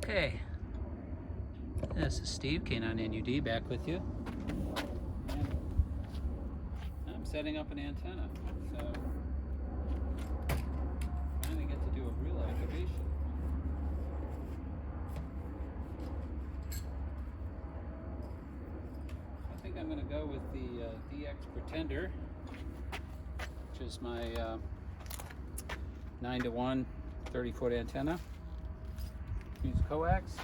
Okay, this is Steve, K-1001 back with you. And I'm setting up an antenna, so finally get to do a real activation. I think I'm going to go with the DX Pretender, which is my 9-to-1 30-foot antenna. Use coax.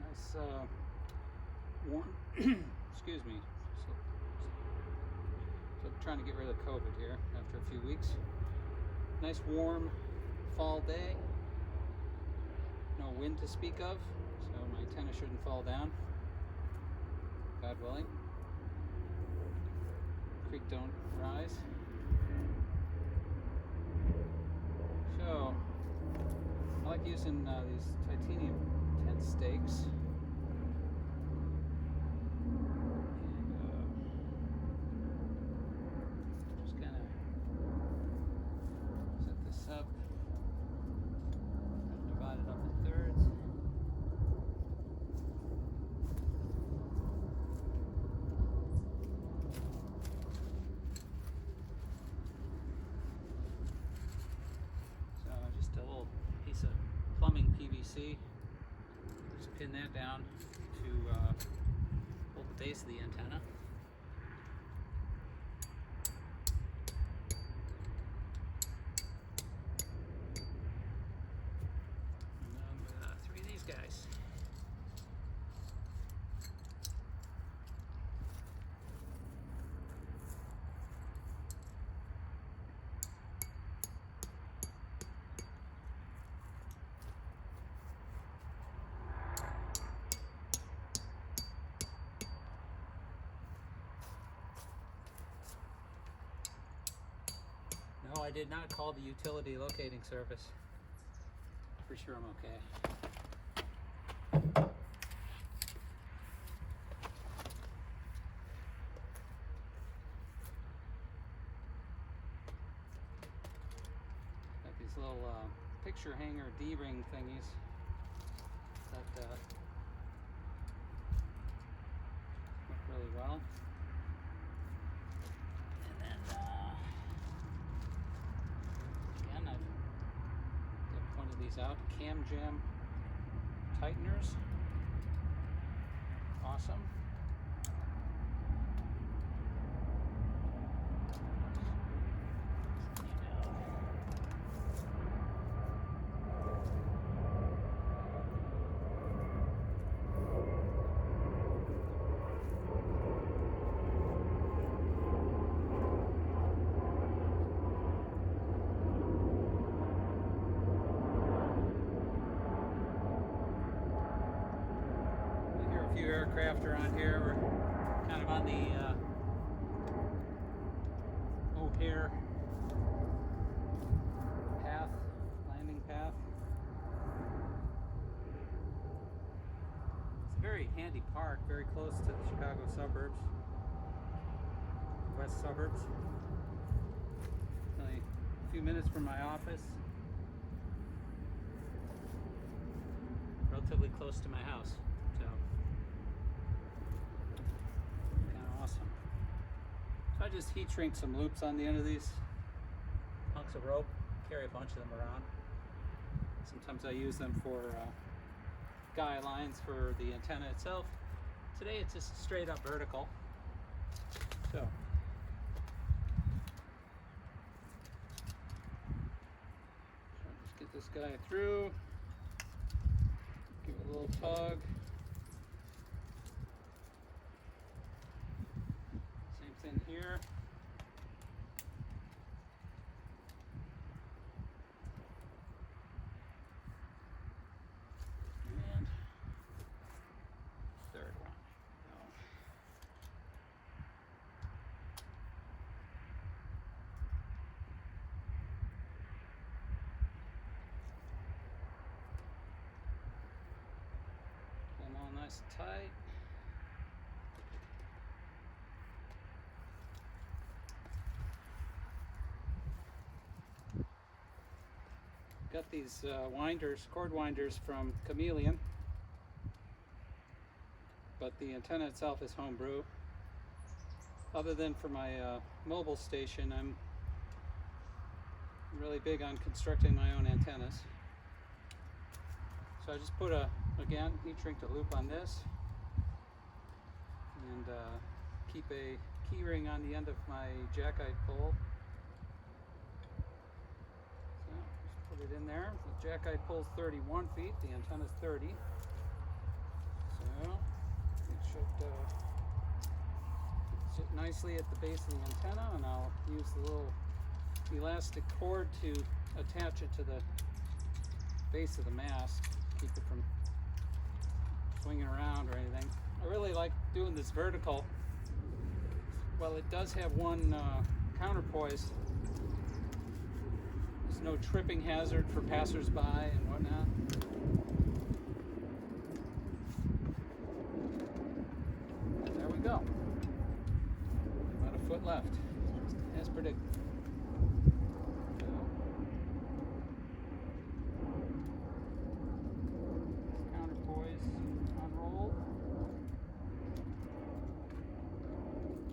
Nice warm, excuse me, so I'm trying to get rid of COVID here after a few weeks. Nice warm fall day, no wind to speak of, so my antenna shouldn't fall down, God willing. Creek don't rise. So I like using these titanium tent stakes. And just kind of set this up, divide it up in thirds. So just a little piece of plumbing PVC. Just pin that down to hold the base of the antenna. And then 3 of these guys. No, I did not call the utility locating service. For sure I'm okay. Got these little picture hanger D-ring thingies that work really well. And then again, I've pointed these out. Cam Jam tighteners. Awesome. Few aircraft around here. We're kind of on the O'Hare path, landing path. It's a very handy park, very close to the Chicago suburbs, west suburbs. Only a few minutes from my office. Relatively close to my house, so awesome. So I just heat shrink some loops on the end of these hunks of rope, carry a bunch of them around. Sometimes I use them for guy lines for the antenna itself. Today it's just straight up vertical. So just get this guy through, give it a little tug. In here. It's tight. Got these winders, cord winders from Chameleon, but the antenna itself is homebrew. Other than for my mobile station, I'm really big on constructing my own antennas. So I just put again, heat shrink the loop on this, and keep a key ring on the end of my jackknife pole. So just put it in there. The jackknife pole's 31 feet, the antenna's 30. So it should sit nicely at the base of the antenna, and I'll use the little elastic cord to attach it to the base of the mast, keep it from swinging around or anything. I really like doing this vertical. Well, it does have one counterpoise. There's no tripping hazard for passersby and whatnot. And there we go. About a foot left, as predicted. Counterpoise unrolled.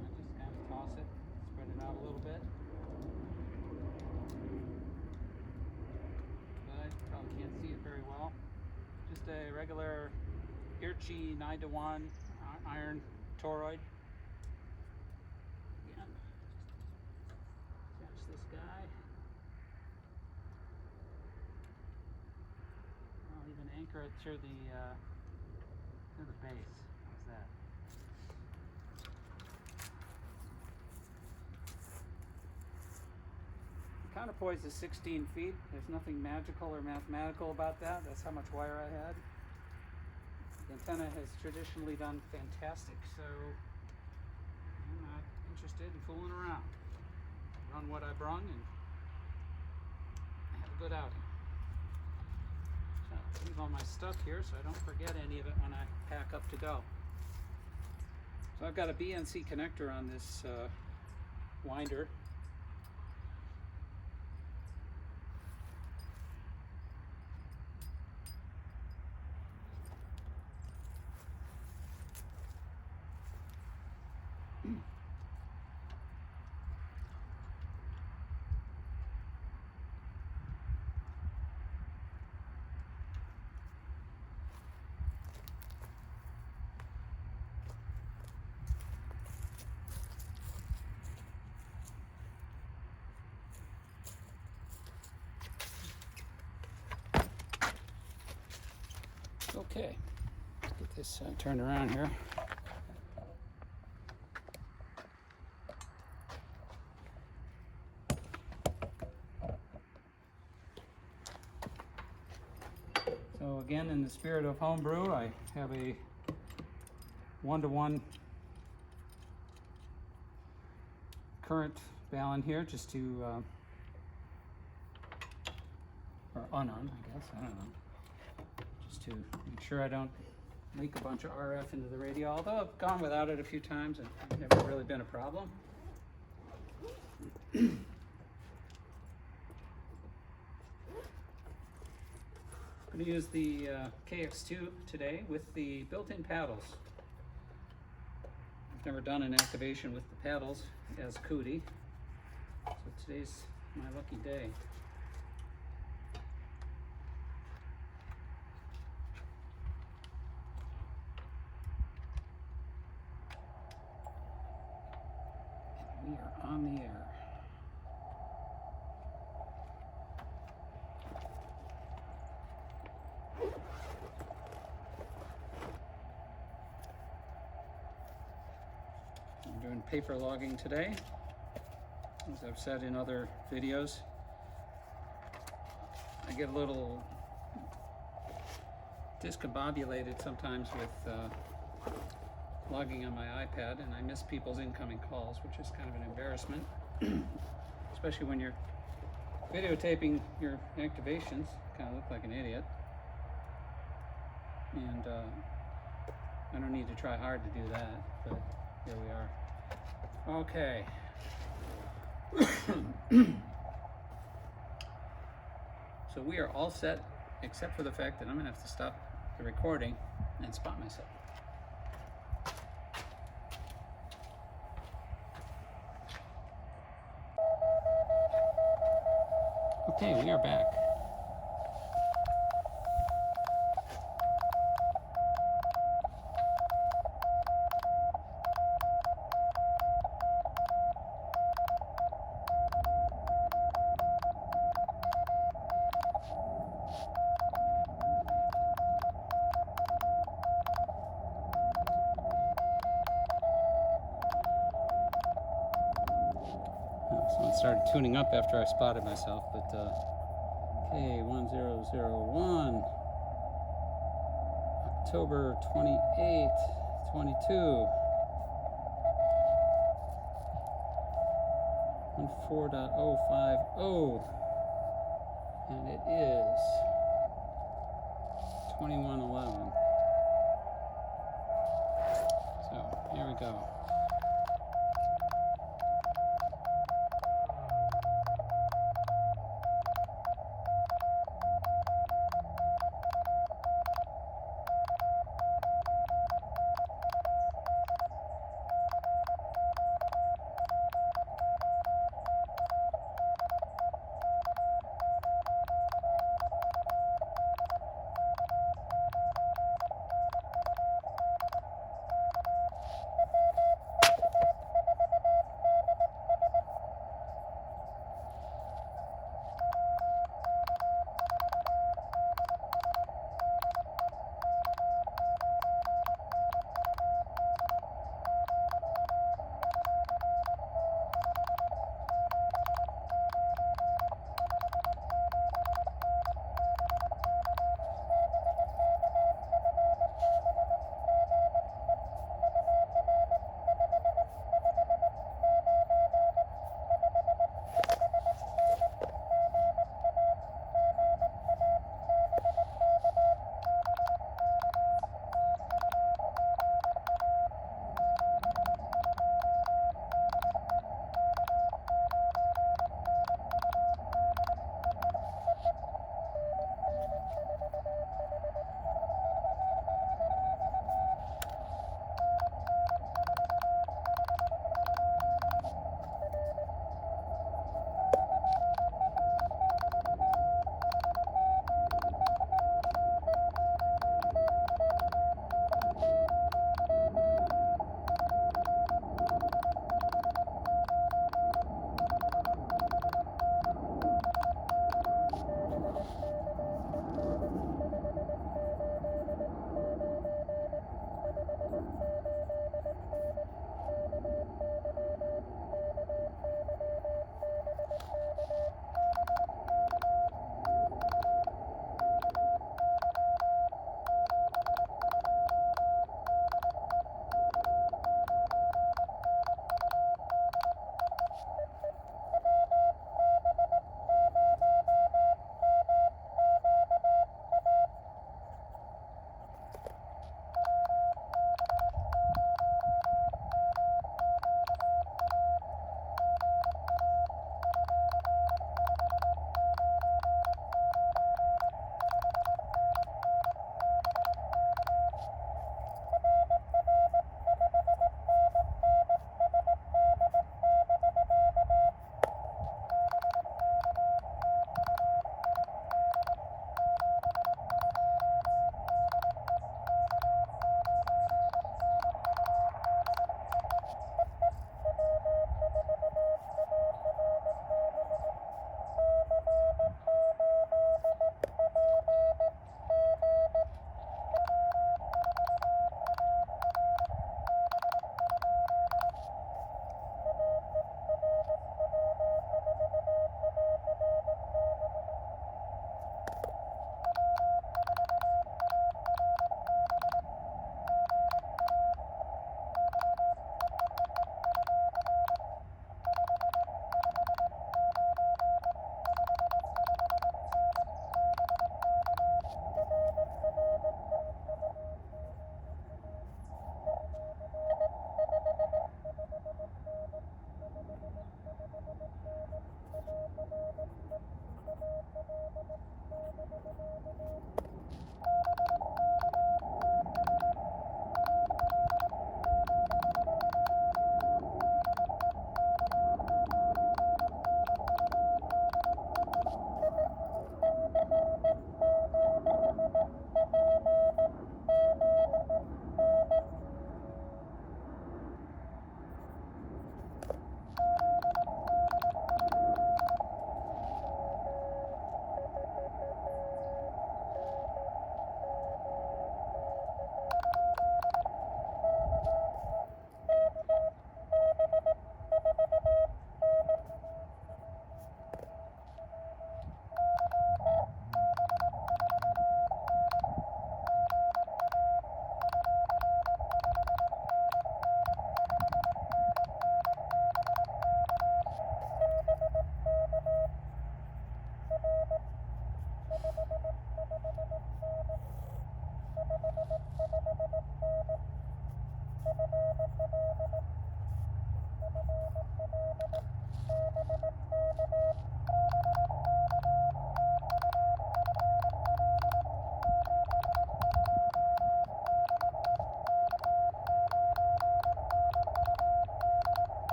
I just kind of toss it, spread it out a little bit. But you probably can't see it very well. Just a regular Irchi 9-to-1 iron toroid. Again, attach this guy. I'll even anchor it to the base. How's that? The counterpoise is 16 feet. There's nothing magical or mathematical about that. That's how much wire I had. The antenna has traditionally done fantastic, so I'm not interested in fooling around. Run what I brung and have a good outing. So I'll leave all my stuff here so I don't forget any of it when I pack up to go. So I've got a BNC connector on this winder. Okay, let's get this turned around here. So again, in the spirit of homebrew, I have a 1-to-1 current balun here, just to, or on, I guess, I don't know. To make sure I don't leak a bunch of RF into the radio, although I've gone without it a few times and it's never really been a problem. I'm going to use the KX2 today with the built-in paddles. I've never done an activation with the paddles as Cootie, so today's my lucky day. We are on the air. I'm doing paper logging today, as I've said in other videos. I get a little discombobulated sometimes with logging on my iPad, and I miss people's incoming calls, which is kind of an embarrassment, especially when you're videotaping your activations. Kind of look like an idiot. And I don't need to try hard to do that, but here we are. Okay. So we are all set, except for the fact that I'm gonna have to stop the recording and spot myself. Okay, we are back. Someone started tuning up after I spotted myself, but K-1001, October 28th, 22, 14.050, and it is 2111. So here we go.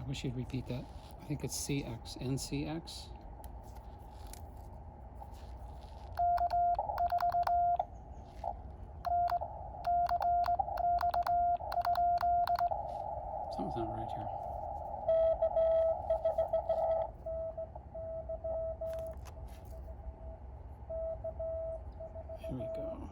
wish you'd repeat that. I think it's CX, NCX. Something's not right here. Here we go.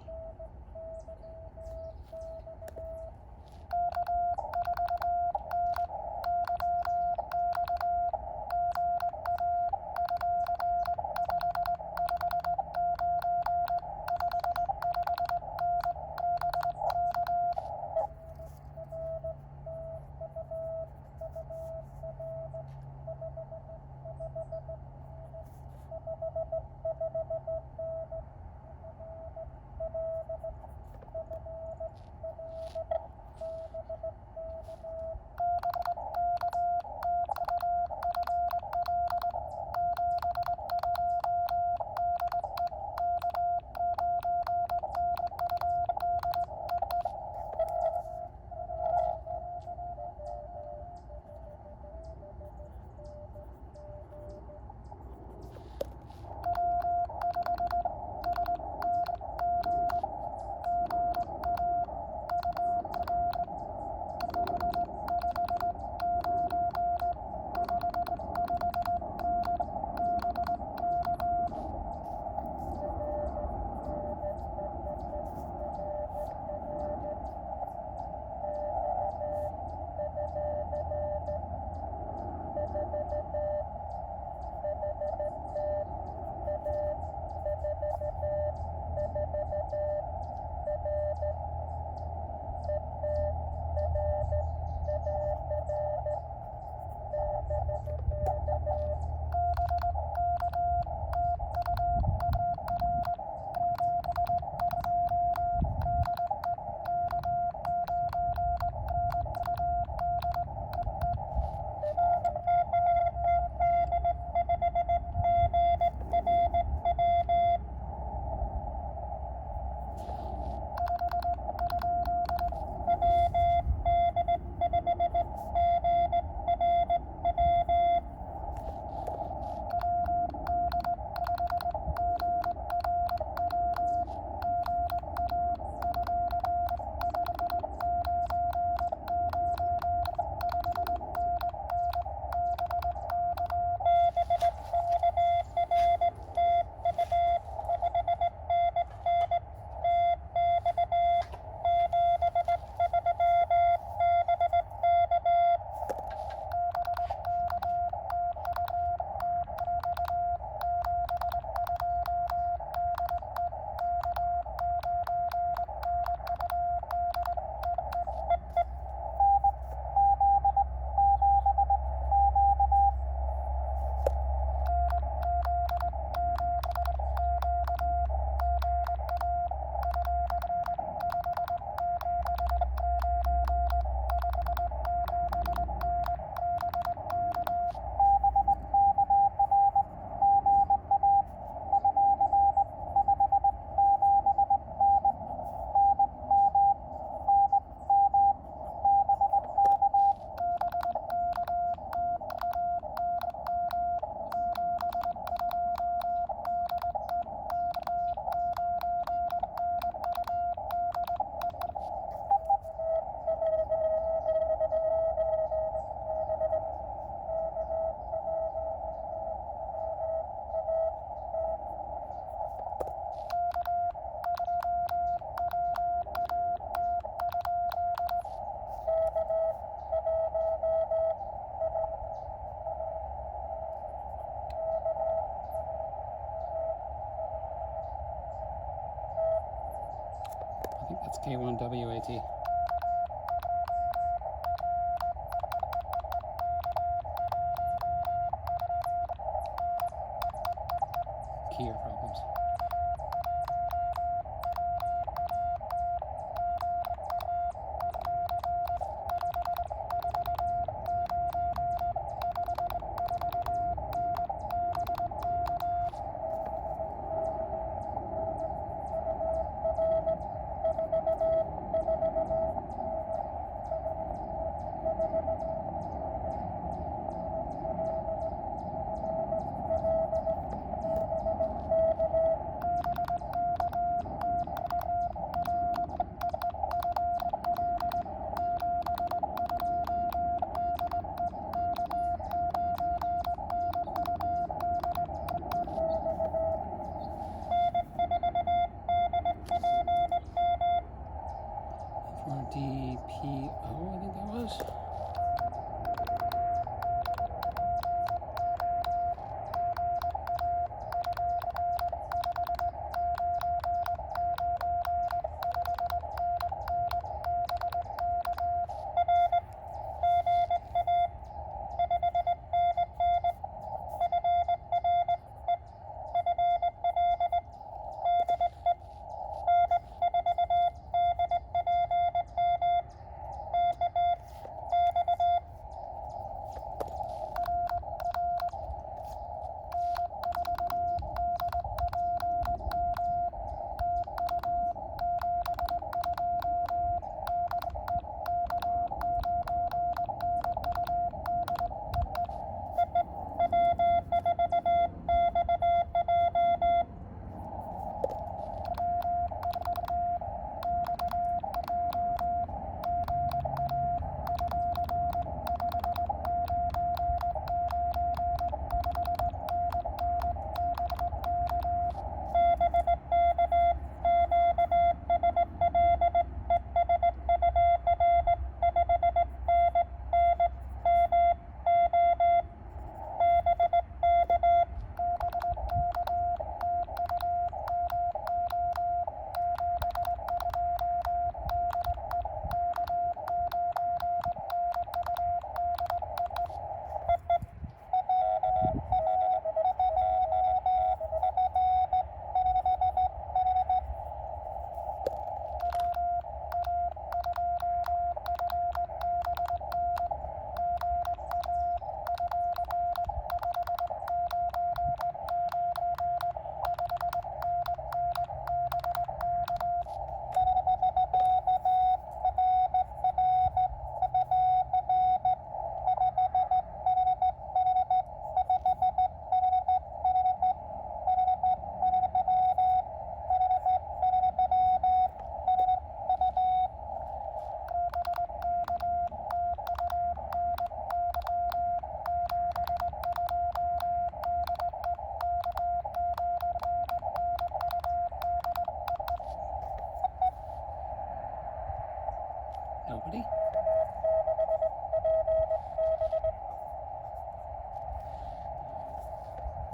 That's K1WAT. Keyer problems.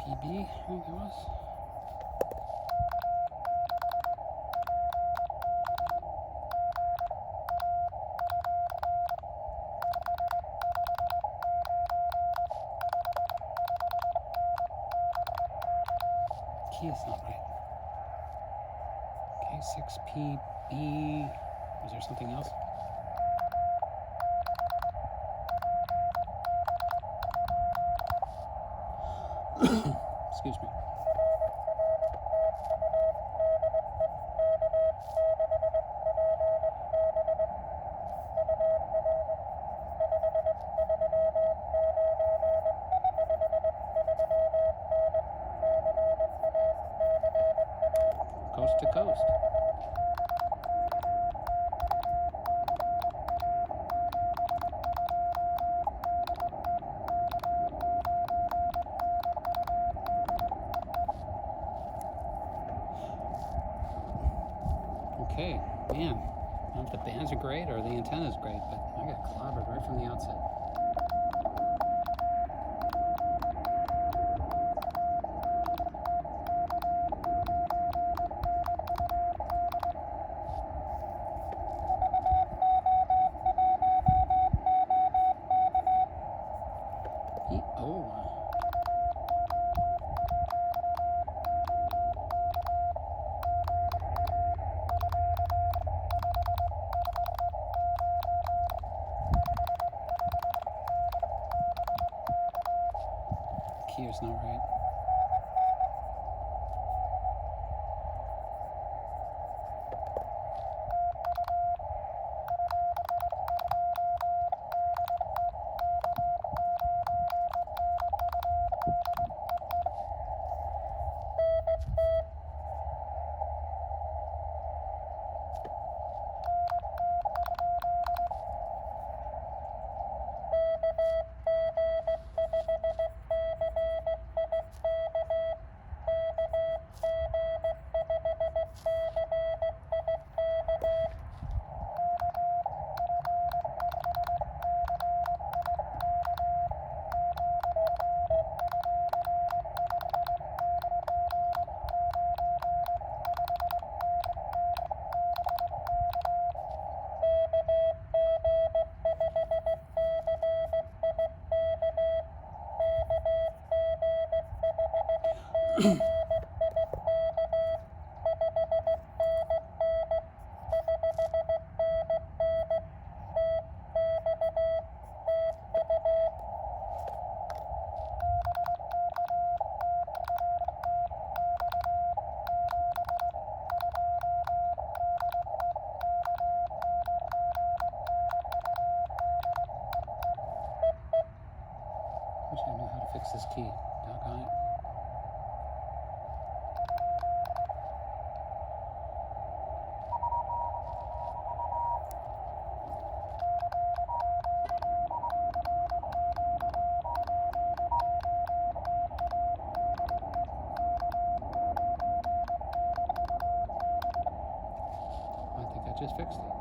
PB, I think it was. Key is not right. K6PB. Was there something else? Excuse me. Coast to coast. Okay, man, I don't know if the bands are great or the antenna's great, but I got clobbered right from the outset. Oh. Key is not right. Wish I knew how to fix this key. Doggone it. I think I just fixed it.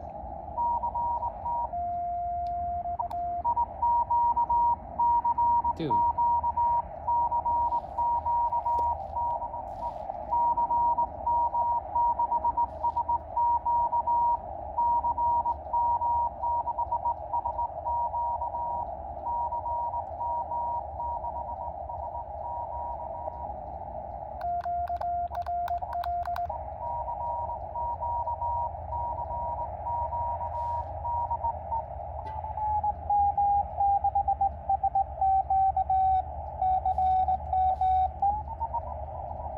Dude.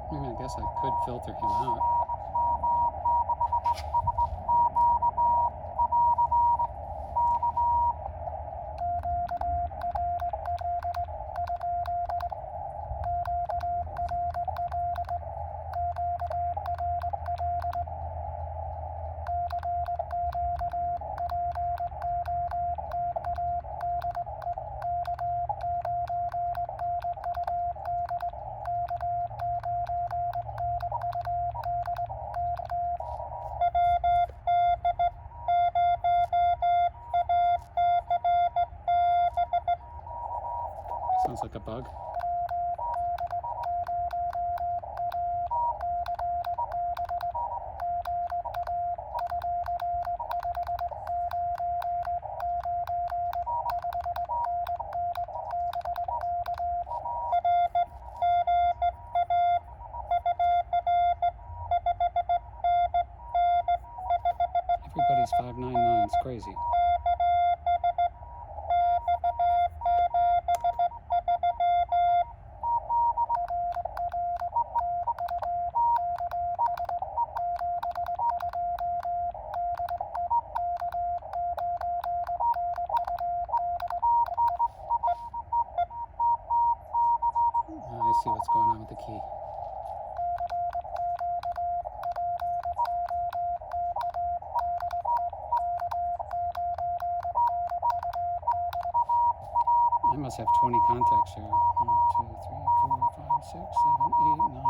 I mean, I guess I could filter him out. Sounds like a bug. with the key. I must have 20 contacts here. 1, 2, 3, 4, 5, 6, 7, 8, 9,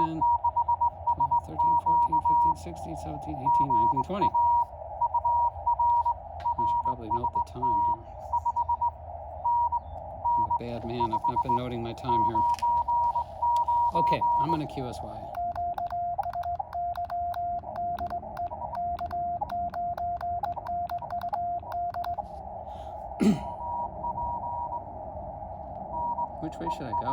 10, 12, 13, 14, 15, 16, 17, 18, 19, 20. I should probably note the time here. I'm a bad man. I've not been noting my time here. Okay, I'm going to QSY. Which way should I go?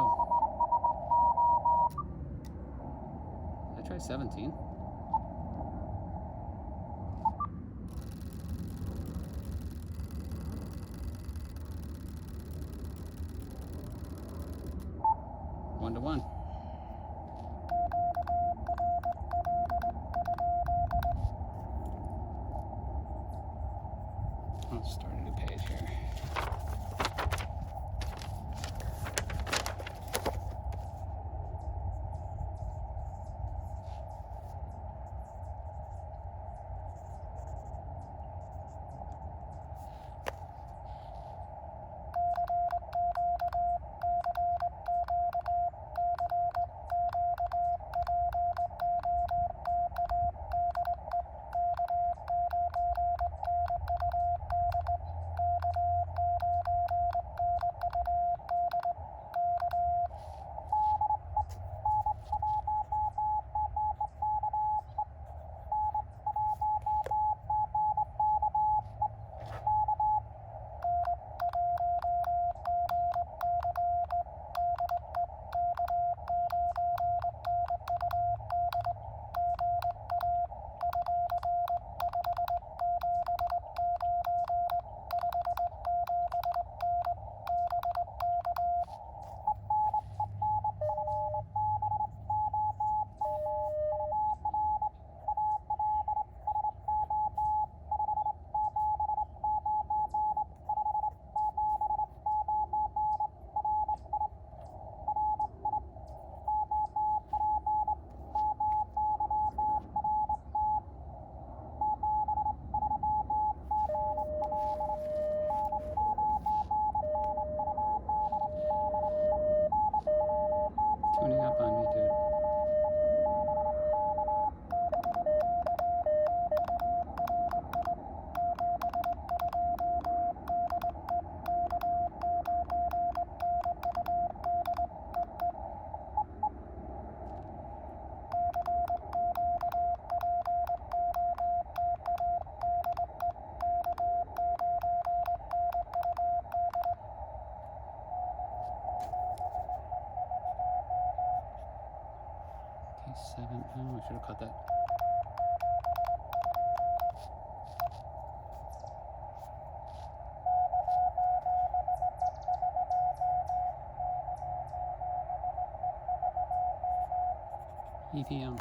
Did I try 17? One to one. I'll start a new page here. Tuning up on me, dude. K7, oh, I should have caught that. EPM.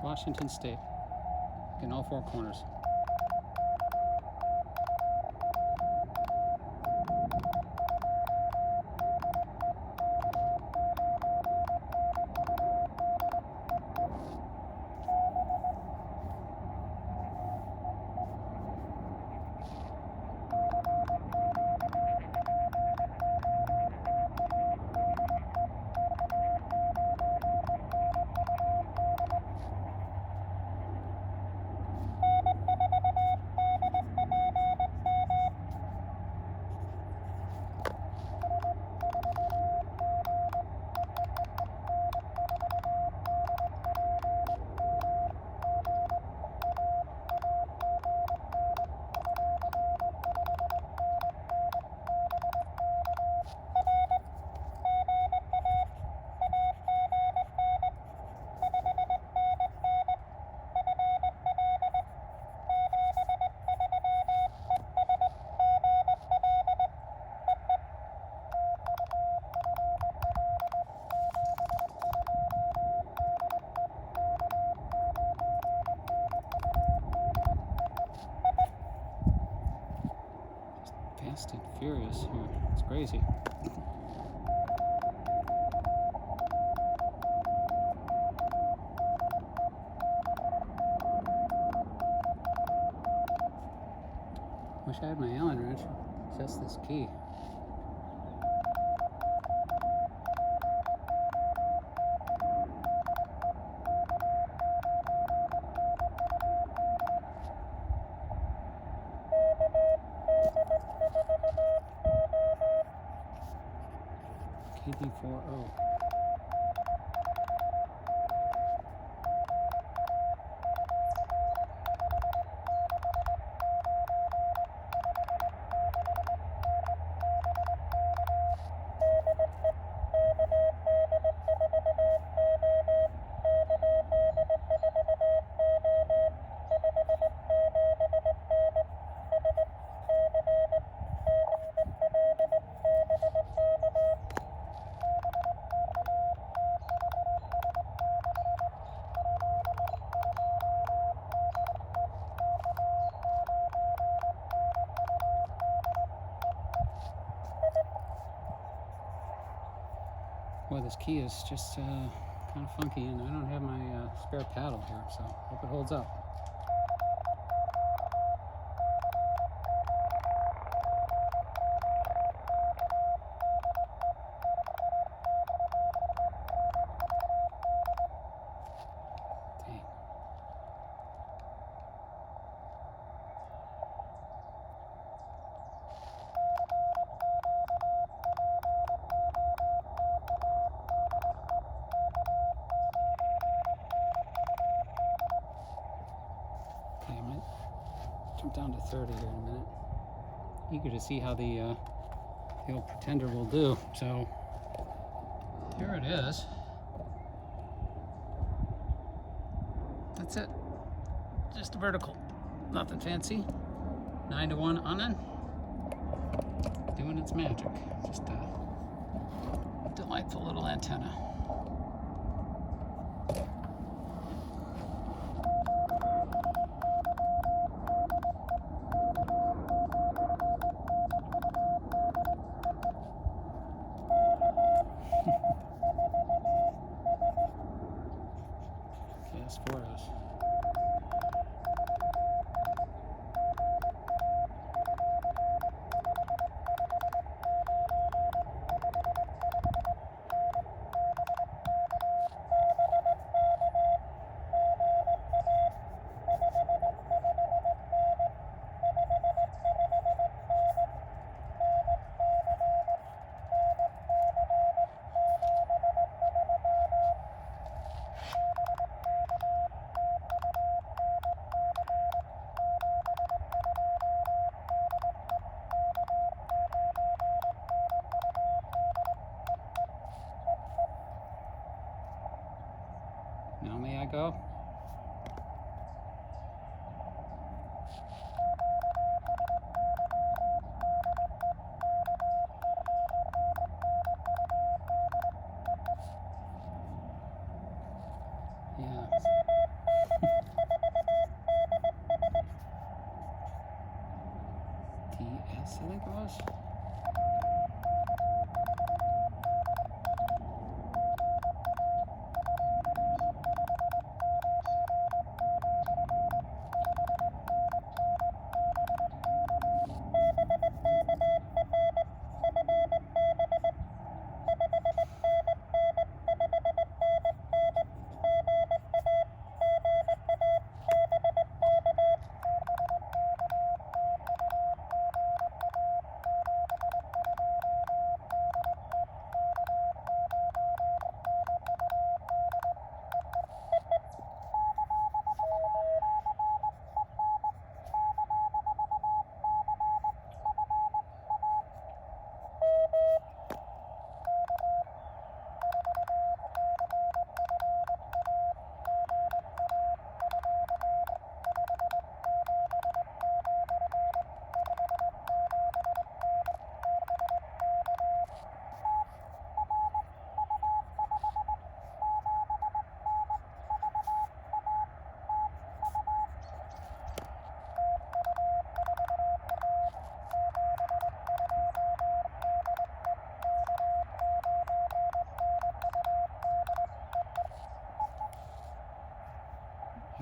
Washington State, in all four corners. serious. It's crazy. Wish I had my Allen wrench. Just this key. KD40. Boy, this key is just kind of funky, and I don't have my spare paddle here, so hope it holds up. Dang. Okay, I might jump down to 30 here in a minute. Eager to see how the old Pretender will do. So here it is. That's it. Just a vertical. Nothing fancy. 9-to-1 on. Doing its magic. Just a delightful little antenna. KX4s. Now may I go? Yeah. TS, I think it was.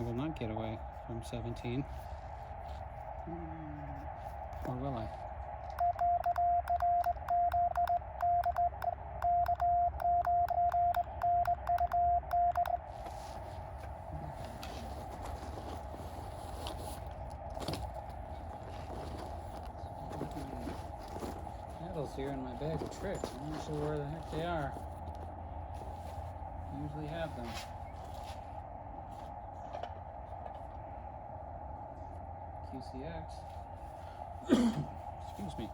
will not get away from 17. Or will I? Paddles here in my bag of tricks. I'm not sure where the heck they are. I usually have them. QCX. Excuse me.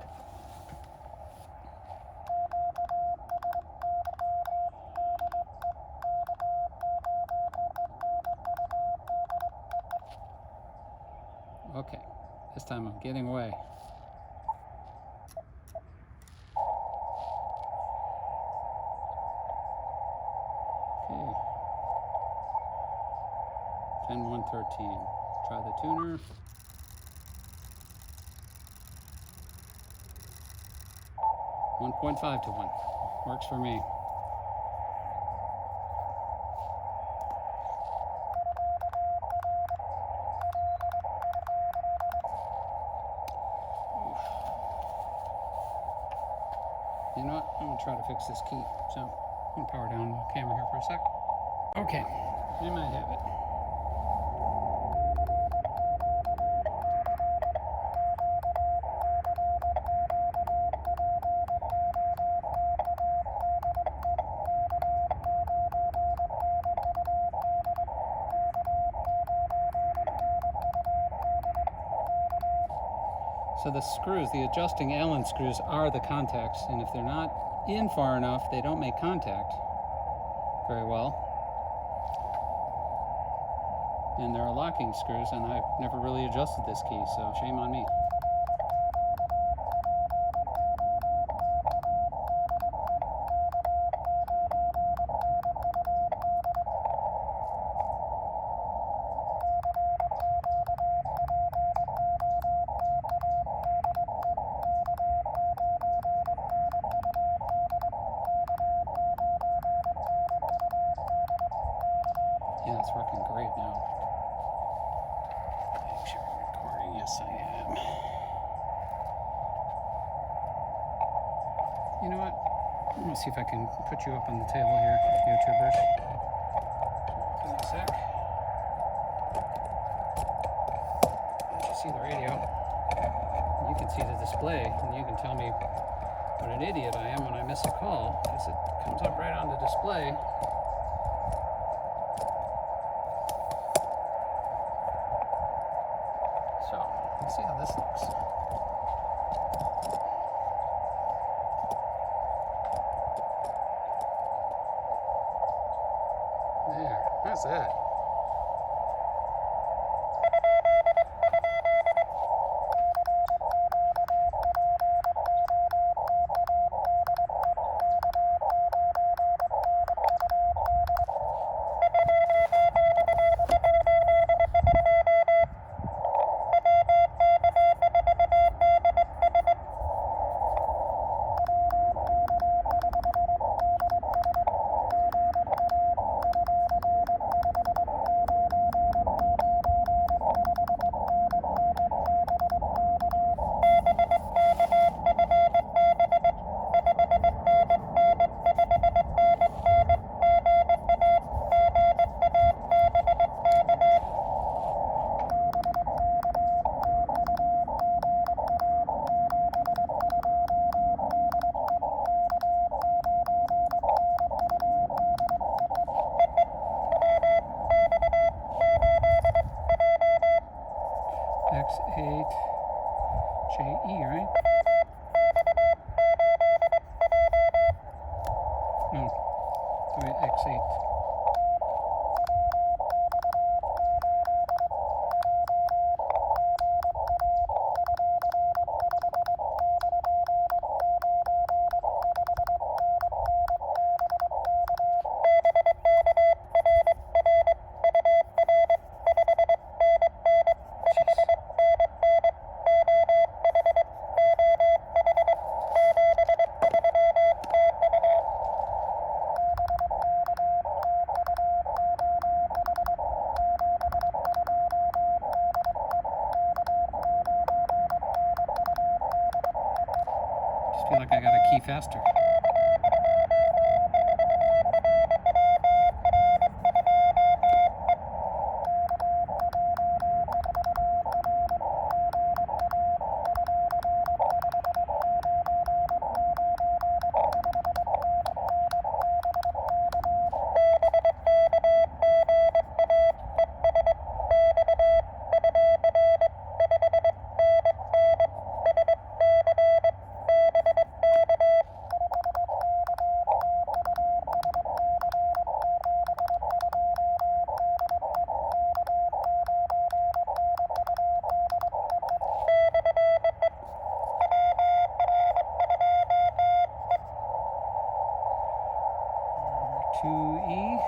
Okay, this time I'm getting away. Okay. 10-113. Try the tuner. .5 to 1. Works for me. You know what? I'm going to try to fix this key. So I'm going to power down the camera here for a sec. Okay, I might have it. So the screws, the adjusting Allen screws, are the contacts, and if they're not in far enough, they don't make contact very well. And there are locking screws, and I've never really adjusted this key, so shame on me. Yeah, it's working great now. Make sure I'm recording. Yes, I am. You know what? I'm going to see if I can put you up on the table here, YouTubers. Give me a sec. Let you see the radio. You can see the display, and you can tell me what an idiot I am when I miss a call, because it comes up right on the display. So, let's see how this looks. There, how's that? faster. QE.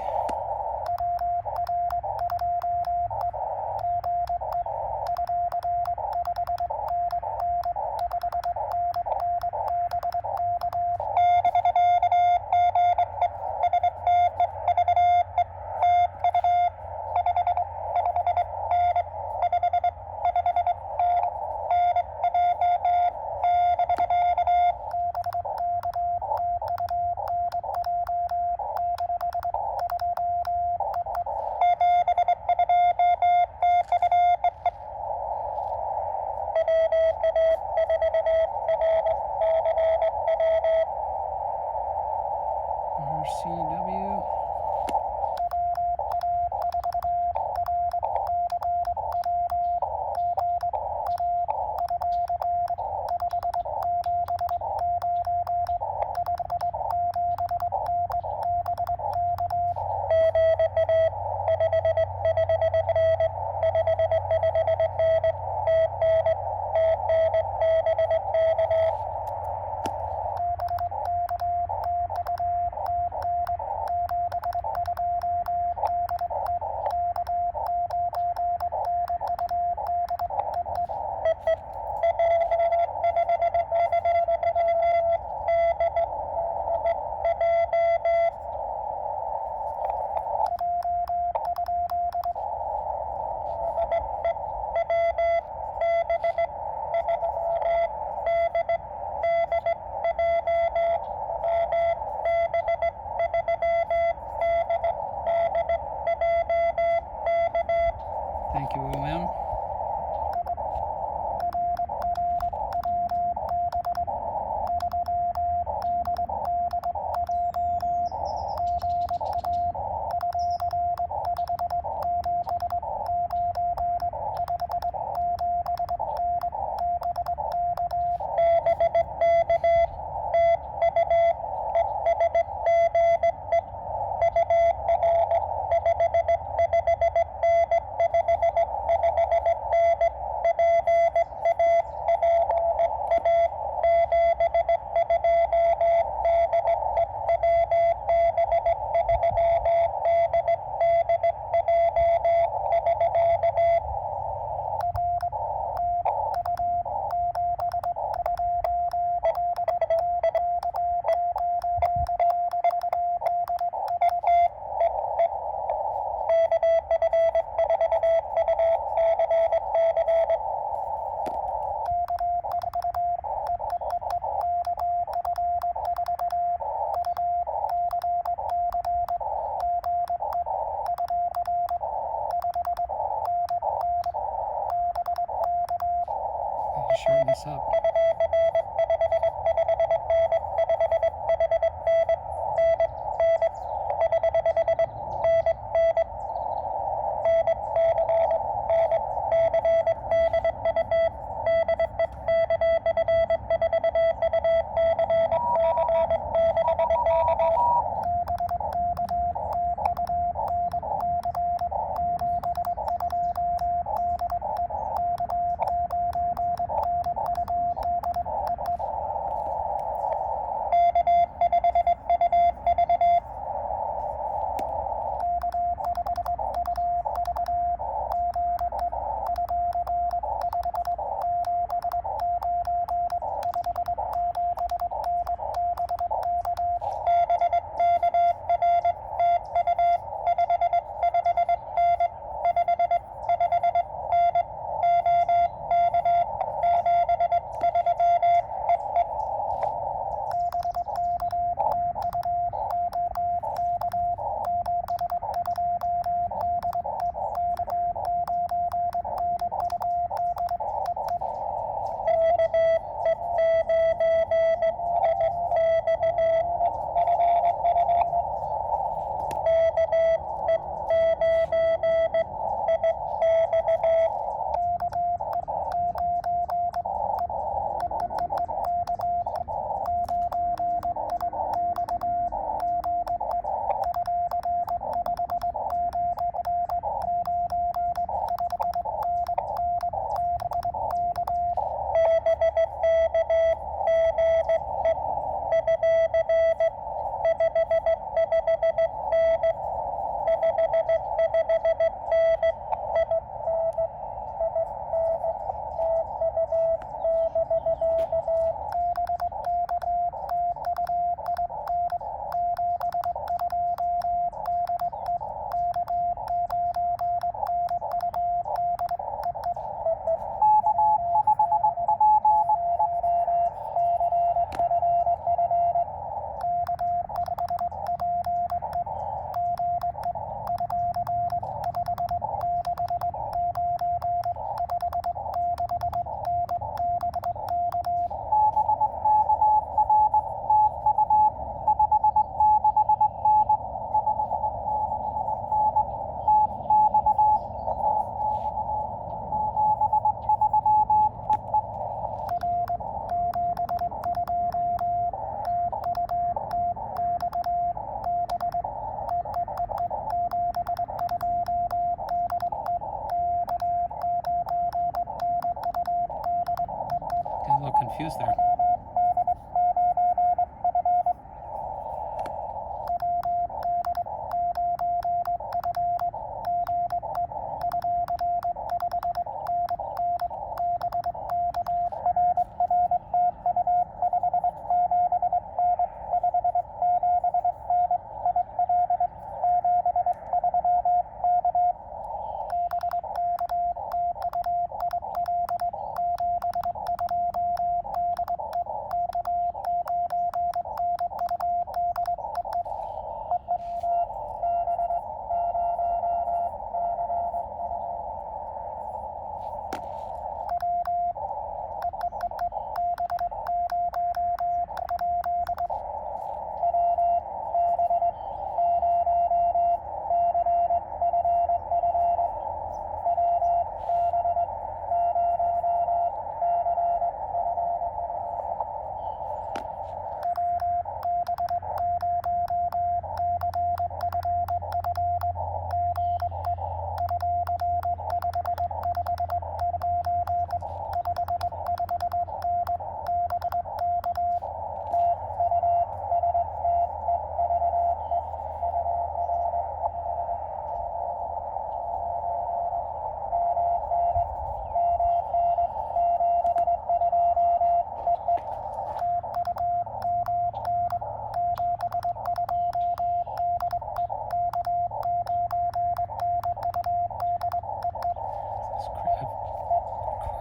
RCW. Thank you, OM. Shorten this up. confused there.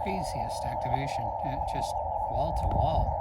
Craziest activation, just wall to wall.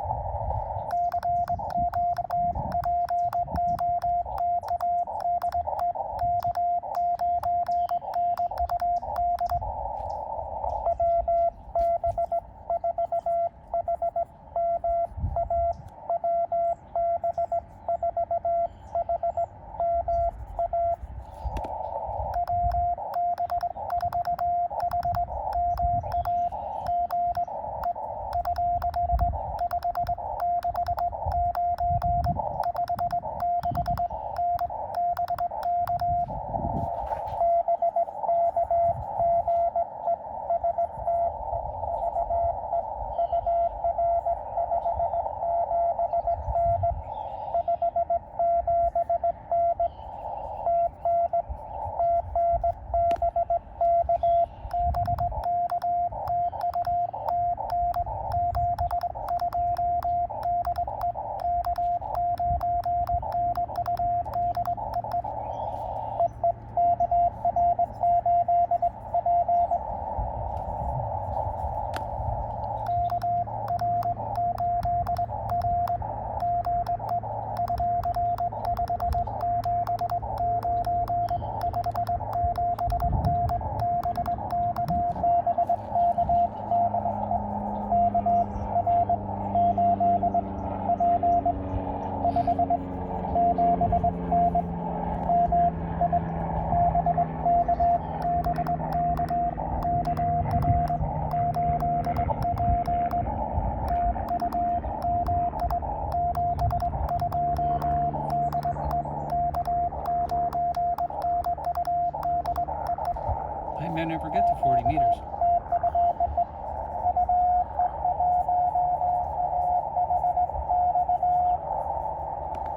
I may never get to 40 meters.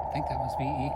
I think that was VE.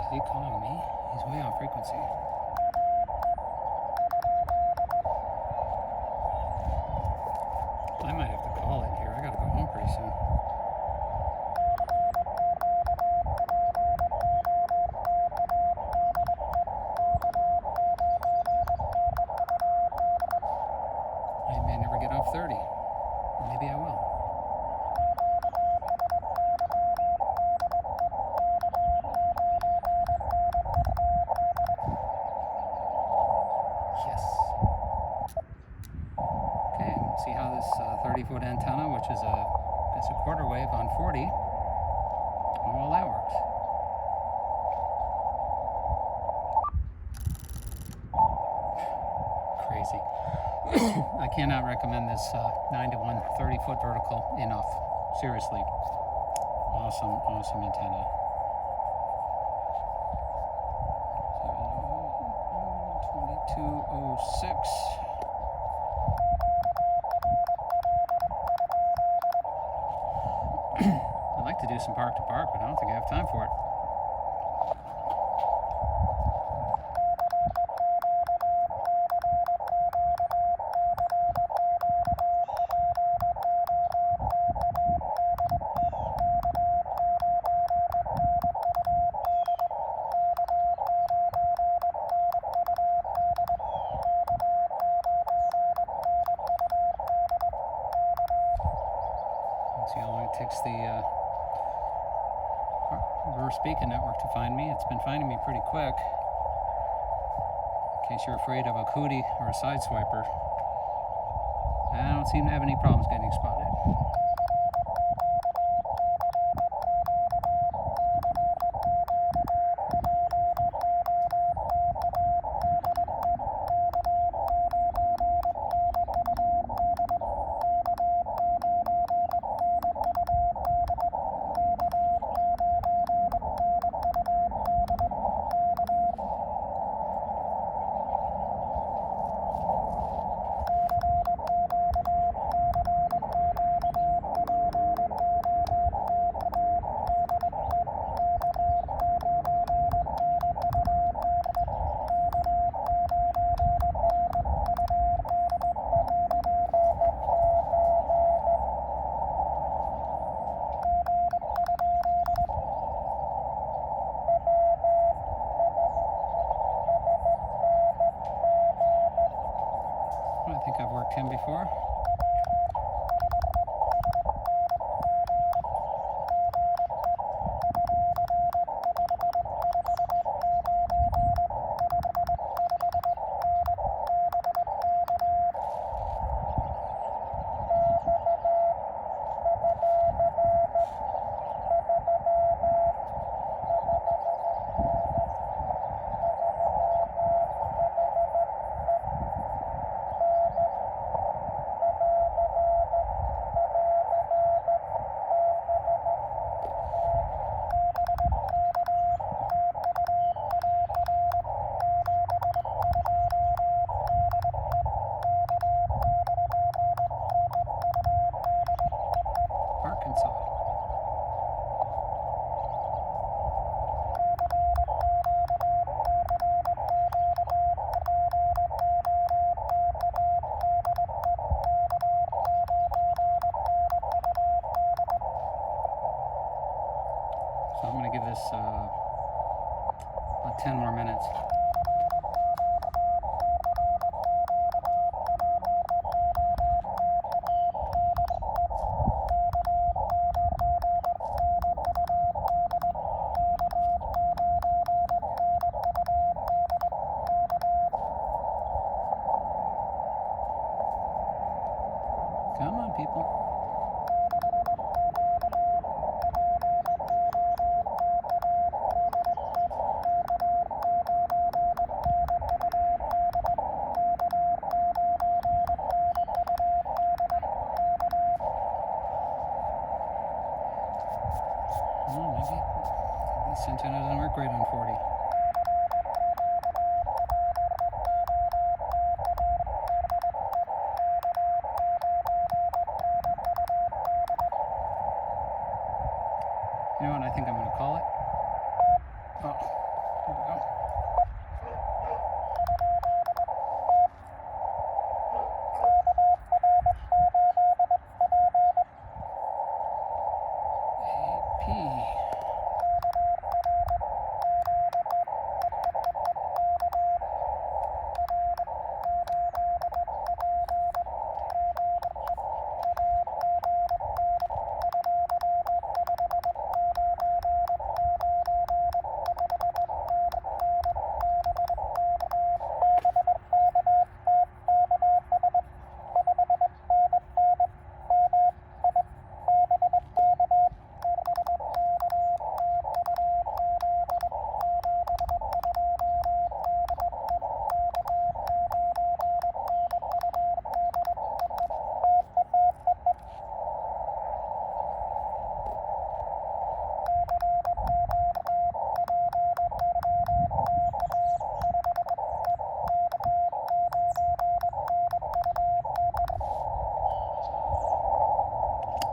Is he calling me? He's way off frequency. I might have to call it here. I gotta go home pretty soon. I may never get off 30. Maybe I will. Yes. Okay, see how this 30-foot antenna, which is it's a quarter wave on 40, how well that works. Crazy. I cannot recommend this 9-to-1 30-foot vertical enough. Seriously. Awesome, awesome antenna. 2206. I'd like to do some park to park, but I don't think I have time for it. See how long it takes the reverse beacon network to find me. It's been finding me pretty quick. In case you're afraid of a Cootie or a side swiper, I don't seem to have any problems getting spotted. I think I've worked him before. Arkansas. So I'm going to give this about 10 more minutes. Come on, people. Well, maybe this antenna doesn't work great on 40. You know what? I think I'm going to call it. Oh. Here we go.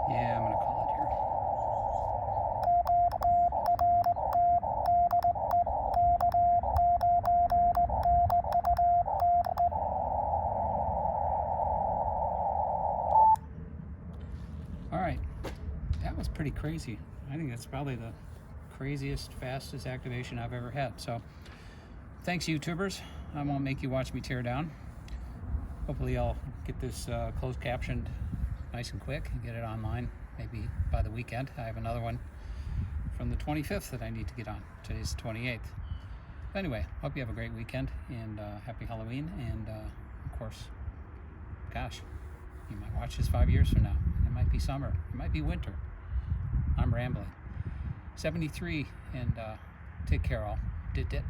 Yeah, I'm gonna call it here. All right, that was pretty crazy. I think that's probably the craziest, fastest activation I've ever had. So thanks, YouTubers. I won't make you watch me tear down. Hopefully I'll get this closed captioned nice and quick and get it online maybe by the weekend. I have another one from the 25th that I need to get on. Today's the 28th. But anyway, hope you have a great weekend and happy Halloween. And of course, gosh, you might watch this 5 years from now. It might be summer. It might be winter. I'm rambling. 73 and take care all. Dit dit.